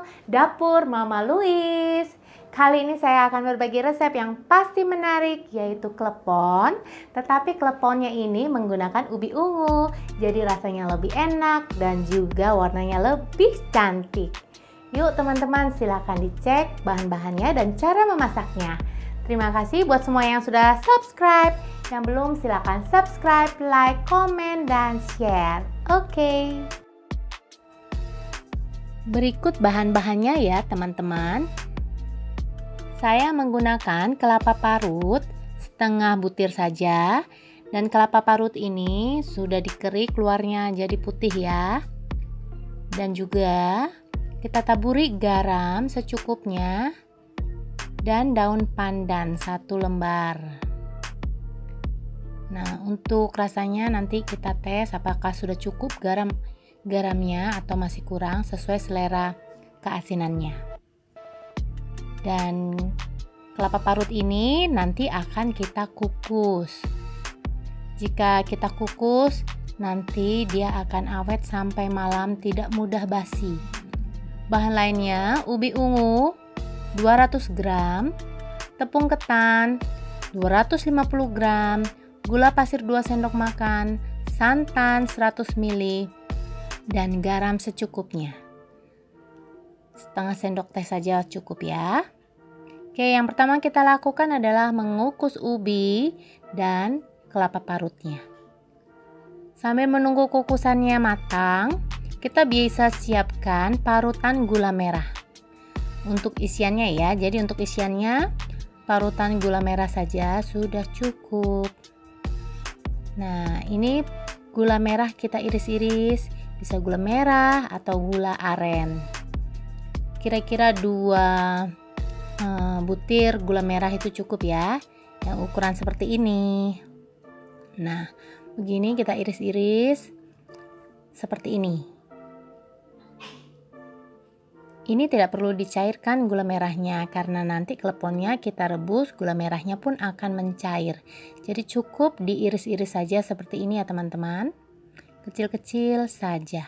channel Dapur Mama Louise. Kali ini saya akan berbagi resep yang pasti menarik, yaitu klepon. Tetapi kleponnya ini menggunakan ubi ungu, jadi rasanya lebih enak dan juga warnanya lebih cantik. Yuk teman-teman, silahkan dicek bahan-bahannya dan cara memasaknya. Terima kasih buat semua yang sudah subscribe. Yang belum silahkan subscribe, like, komen, dan share. Oke. Berikut bahan-bahannya ya teman-teman. Saya menggunakan kelapa parut setengah butir saja. Dan kelapa parut ini sudah dikerik luarnya jadi putih ya. Dan juga kita taburi garam secukupnya. Dan daun pandan 1 lembar. Nah, untuk rasanya nanti kita tes apakah sudah cukup garamnya atau masih kurang sesuai selera keasinannya. Dan kelapa parut ini nanti akan kita kukus. Jika kita kukus, nanti dia akan awet sampai malam, tidak mudah basi. Bahan lainnya ubi ungu 200 gram, tepung ketan 250 gram, gula pasir 2 sendok makan, santan 100 ml, dan garam secukupnya. Setengah sendok teh saja cukup ya. Oke, yang pertama kita lakukan adalah mengukus ubi dan kelapa parutnya. Sambil menunggu kukusannya matang, kita bisa siapkan parutan gula merah. Untuk isiannya ya, jadi untuk isiannya parutan gula merah saja sudah cukup. Nah, ini gula merah kita iris-iris, bisa gula merah atau gula aren. Kira-kira 2 butir gula merah itu cukup ya, yang ukuran seperti ini. Nah, begini kita iris-iris seperti ini. Ini tidak perlu dicairkan gula merahnya karena nanti kleponnya kita rebus, gula merahnya pun akan mencair. Jadi cukup diiris-iris saja seperti ini ya teman-teman. Kecil-kecil saja.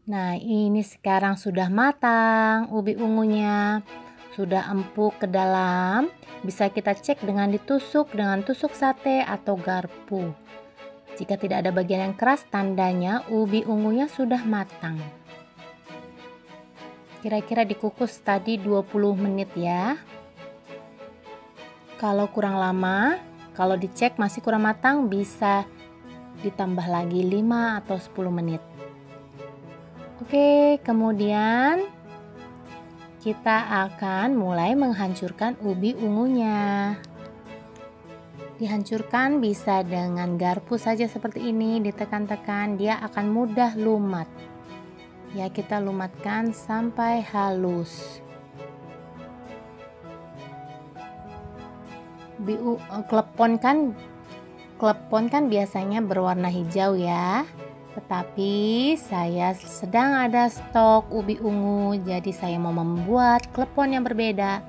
Nah, ini sekarang sudah matang, ubi ungunya sudah empuk ke dalam. Bisa kita cek dengan ditusuk dengan tusuk sate atau garpu. Jika tidak ada bagian yang keras, tandanya ubi ungunya sudah matang. Kira-kira dikukus tadi 20 menit ya. Kalau kurang lama, kalau dicek masih kurang matang, bisa ditambah lagi 5 atau 10 menit. Oke, kemudian kita akan mulai menghancurkan ubi ungunya. Dihancurkan bisa dengan garpu saja seperti ini, ditekan-tekan, dia akan mudah lumat. Ya, kita lumatkan sampai halus. Klepon kan biasanya berwarna hijau ya. Tetapi saya sedang ada stok ubi ungu, jadi saya mau membuat klepon yang berbeda,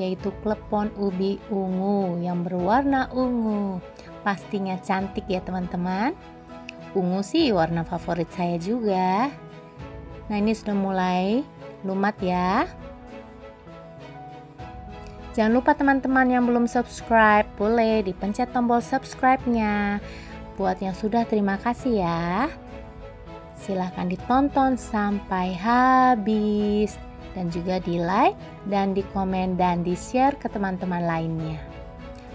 yaitu klepon ubi ungu yang berwarna ungu. Pastinya cantik ya teman-teman. Ungu sih warna favorit saya juga. Nah, ini sudah mulai lumat ya. Jangan lupa teman-teman yang belum subscribe, boleh dipencet tombol subscribe-nya. Buat yang sudah, terima kasih ya. Silahkan ditonton sampai habis. Dan juga di like dan di komen dan di share ke teman-teman lainnya,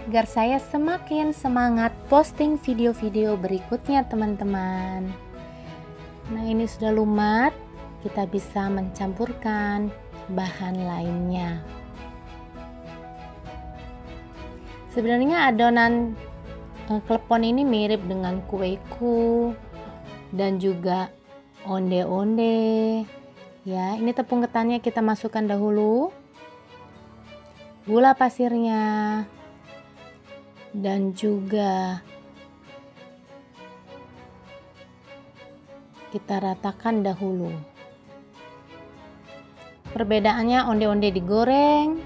agar saya semakin semangat posting video-video berikutnya teman-teman. Nah, ini sudah lumat, kita bisa mencampurkan bahan lainnya. Sebenarnya adonan klepon ini mirip dengan kueku dan juga onde-onde. Ya, ini tepung ketannya kita masukkan dahulu, gula pasirnya, dan juga kita ratakan dahulu. Perbedaannya onde-onde digoreng,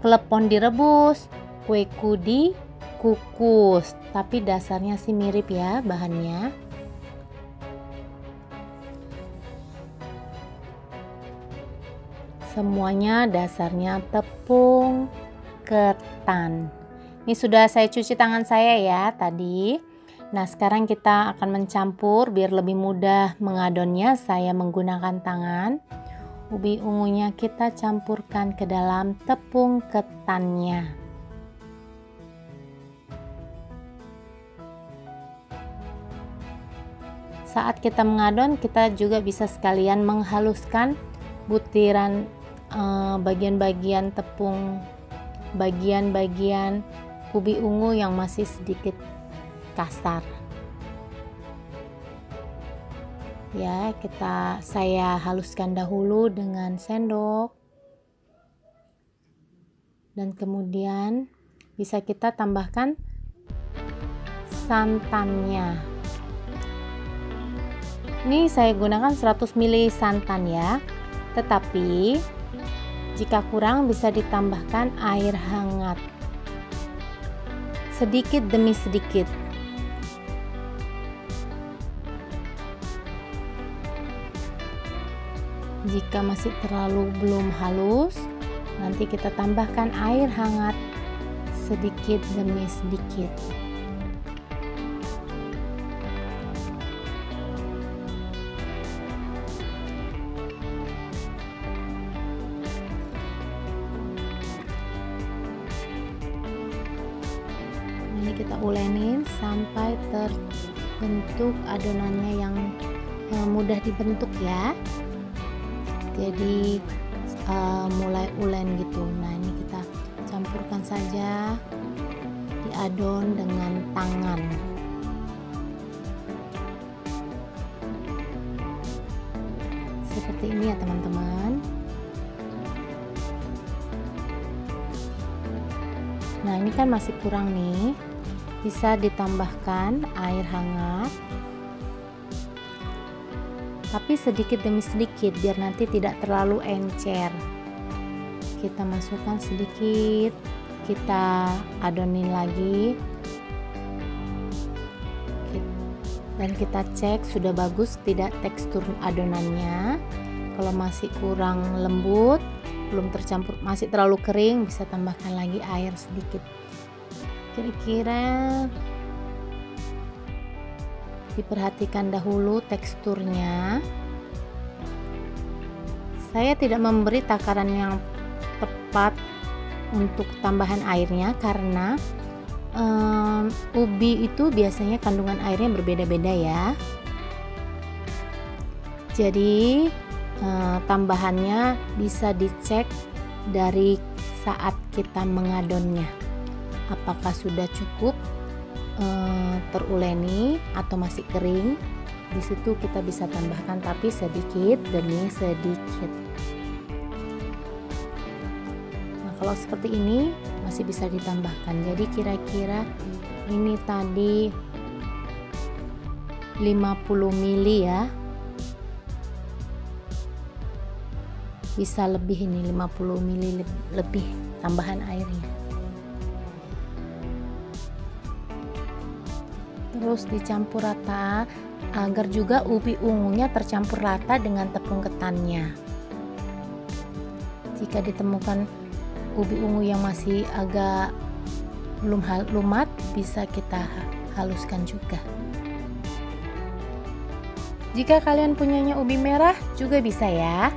klepon direbus, kueku dikukus, tapi dasarnya sih mirip ya bahannya. Semuanya dasarnya tepung ketan. Ini sudah saya cuci tangan saya ya tadi. Nah, sekarang kita akan mencampur biar lebih mudah mengadonnya. Saya menggunakan tangan. Ubi ungunya kita campurkan ke dalam tepung ketannya. Saat kita mengadon, kita juga bisa sekalian menghaluskan butiran bagian-bagian tepung, bagian-bagian ubi ungu yang masih sedikit kasar. Ya, saya haluskan dahulu dengan sendok. Dan kemudian bisa kita tambahkan santannya. Ini saya gunakan 100 ml santan ya. Tetapi jika kurang bisa ditambahkan air hangat sedikit demi sedikit. Jika masih terlalu belum halus, nanti kita tambahkan air hangat sedikit demi sedikit. Ini kita ulenin sampai terbentuk adonannya yang mudah dibentuk ya. Jadi mulai ulen gitu. Nah, ini kita campurkan saja, diadon dengan tangan. Seperti ini ya teman-teman. Nah, ini kan masih kurang nih. Bisa ditambahkan air hangat, tapi sedikit demi sedikit biar nanti tidak terlalu encer. Kita masukkan sedikit, kita adonin lagi, dan kita cek sudah bagus tidak tekstur adonannya. Kalau masih kurang lembut, belum tercampur, masih terlalu kering, bisa tambahkan lagi air sedikit. Kira-kira diperhatikan dahulu teksturnya. Saya tidak memberi takaran yang tepat untuk tambahan airnya karena ubi itu biasanya kandungan airnya berbeda-beda ya. Jadi tambahannya bisa dicek dari saat kita mengadonnya. Apakah sudah cukup teruleni atau masih kering. Di situ kita bisa tambahkan, tapi sedikit demi sedikit. Nah, kalau seperti ini masih bisa ditambahkan. Jadi kira-kira ini tadi 50 ml ya. Bisa lebih, ini 50 ml lebih tambahan airnya. Terus dicampur rata agar juga ubi ungunya tercampur rata dengan tepung ketannya. Jika ditemukan ubi ungu yang masih agak belum lumat, bisa kita haluskan juga. Jika kalian punyanya ubi merah juga bisa ya.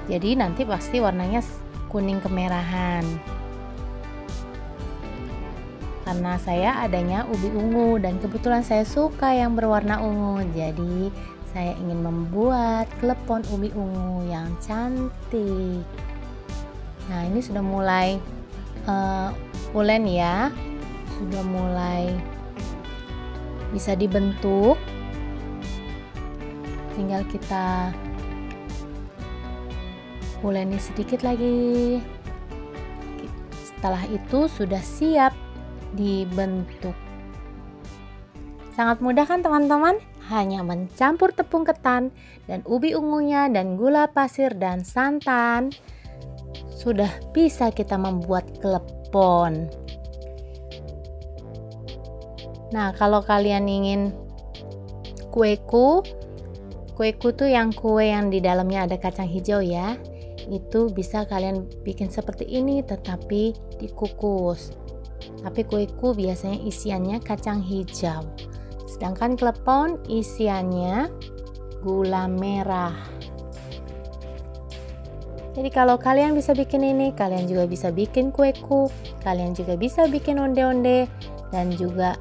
Jadi nanti pasti warnanya kuning kemerahan. Karena saya adanya ubi ungu dan kebetulan saya suka yang berwarna ungu, jadi saya ingin membuat klepon ubi ungu yang cantik. Nah, ini sudah mulai ulen ya, sudah mulai bisa dibentuk. Tinggal kita uleni sedikit lagi. Setelah itu sudah siap dibentuk. Sangat mudah kan teman-teman? Hanya mencampur tepung ketan dan ubi ungunya dan gula pasir dan santan, sudah bisa kita membuat klepon. Nah, kalau kalian ingin kueku Kueku tuh yang kue yang di dalamnya ada kacang hijau ya. Itu bisa kalian bikin seperti ini tetapi dikukus. Tapi kueku biasanya isiannya kacang hijau. Sedangkan klepon isiannya gula merah. Jadi kalau kalian bisa bikin ini, kalian juga bisa bikin kueku, kalian juga bisa bikin onde-onde, dan juga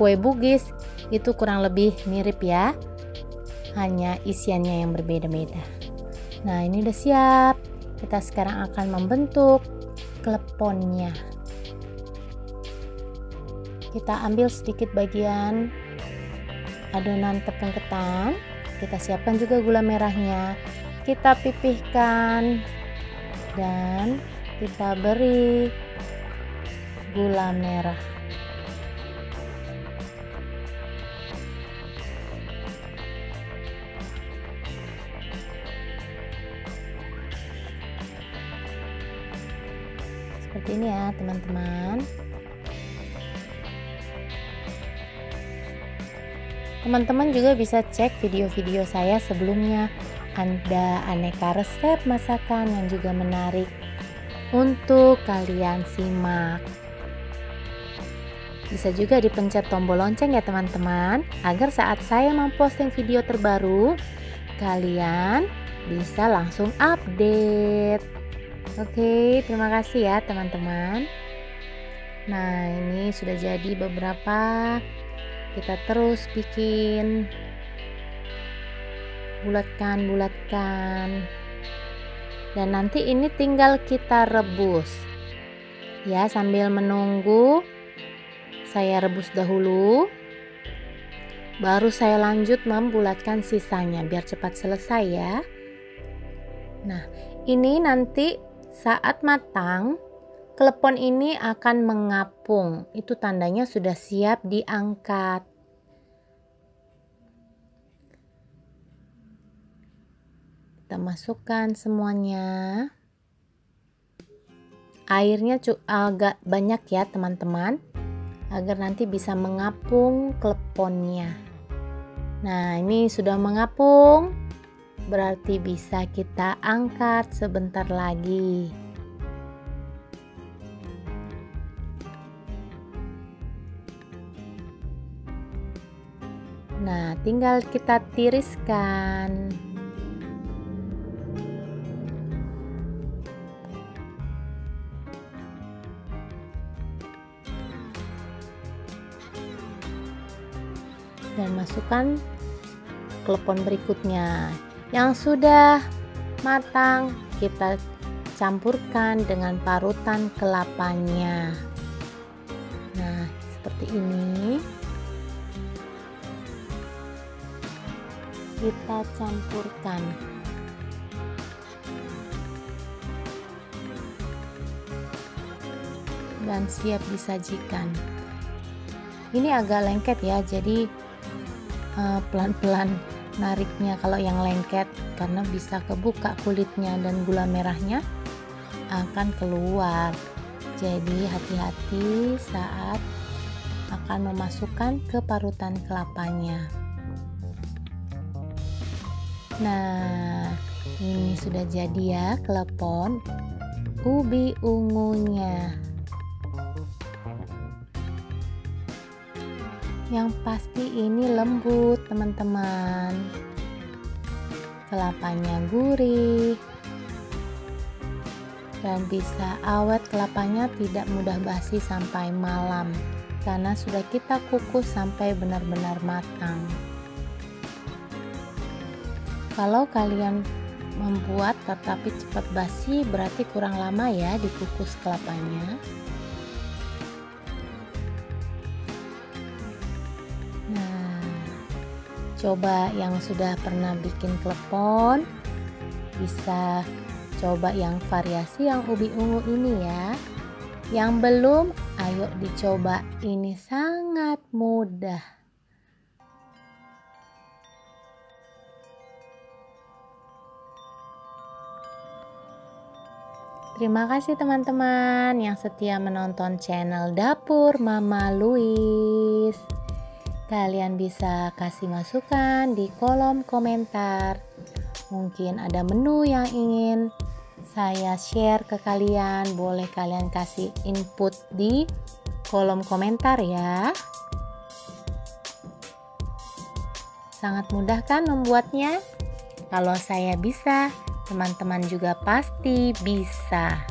kue bugis. Itu kurang lebih mirip ya, hanya isiannya yang berbeda-beda. Nah, ini udah siap. Kita sekarang akan membentuk kleponnya. Kita ambil sedikit bagian adonan tepung ketan. Kita siapkan juga gula merahnya. Kita pipihkan dan kita beri gula merah. Seperti ini ya teman-teman. Teman-teman juga bisa cek video-video saya sebelumnya. Ada aneka resep masakan yang juga menarik untuk kalian simak. Bisa juga dipencet tombol lonceng ya teman-teman, agar saat saya memposting video terbaru, kalian bisa langsung update. Oke, terima kasih ya teman-teman. Nah, ini sudah jadi beberapa. Kita terus bikin. Bulatkan, dan nanti ini tinggal kita rebus ya. Sambil menunggu, saya rebus dahulu, baru saya lanjut membulatkan sisanya biar cepat selesai ya. Nah, ini nanti saat matang, klepon ini akan mengapung. Itu tandanya sudah siap diangkat. Kita masukkan semuanya. Airnya agak banyak ya teman-teman, agar nanti bisa mengapung kleponnya. Nah, ini sudah mengapung, berarti bisa kita angkat sebentar lagi. Nah, tinggal kita tiriskan. Dan masukkan klepon berikutnya yang sudah matang. Kita campurkan dengan parutan kelapanya. Nah, seperti ini. Kita campurkan. Dan siap disajikan. Ini agak lengket ya, jadi pelan-pelan nariknya kalau yang lengket, karena bisa kebuka kulitnya dan gula merahnya akan keluar. Jadi hati-hati saat akan memasukkan ke parutan kelapanya. Nah, ini sudah jadi ya klepon ubi ungunya. Yang pasti ini lembut teman-teman, kelapanya gurih, dan bisa awet. Kelapanya tidak mudah basi sampai malam karena sudah kita kukus sampai benar-benar matang. Kalau kalian membuat tetapi cepat basi, berarti kurang lama ya dikukus kelapanya. Coba yang sudah pernah bikin klepon, bisa coba yang variasi yang ubi ungu ini ya. Yang belum, ayo dicoba, ini sangat mudah. Terima kasih teman-teman yang setia menonton channel Dapur Mama Louise. Kalian bisa kasih masukan di kolom komentar. Mungkin ada menu yang ingin saya share ke kalian, boleh kalian kasih input di kolom komentar ya. Sangat mudah kan membuatnya? Kalau saya bisa, teman-teman juga pasti bisa.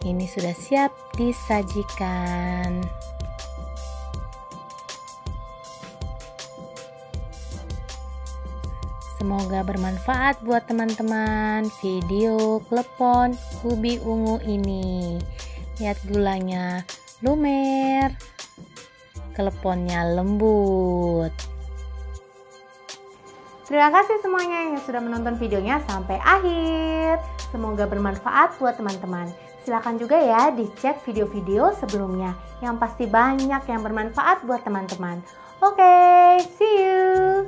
Ini sudah siap disajikan. Semoga bermanfaat buat teman-teman video klepon ubi ungu ini. Lihat gulanya lumer, kleponnya lembut. Terima kasih semuanya yang sudah menonton videonya sampai akhir. Semoga bermanfaat buat teman-teman. Silahkan juga ya dicek video-video sebelumnya. Yang pasti banyak yang bermanfaat buat teman-teman. Oke, see you.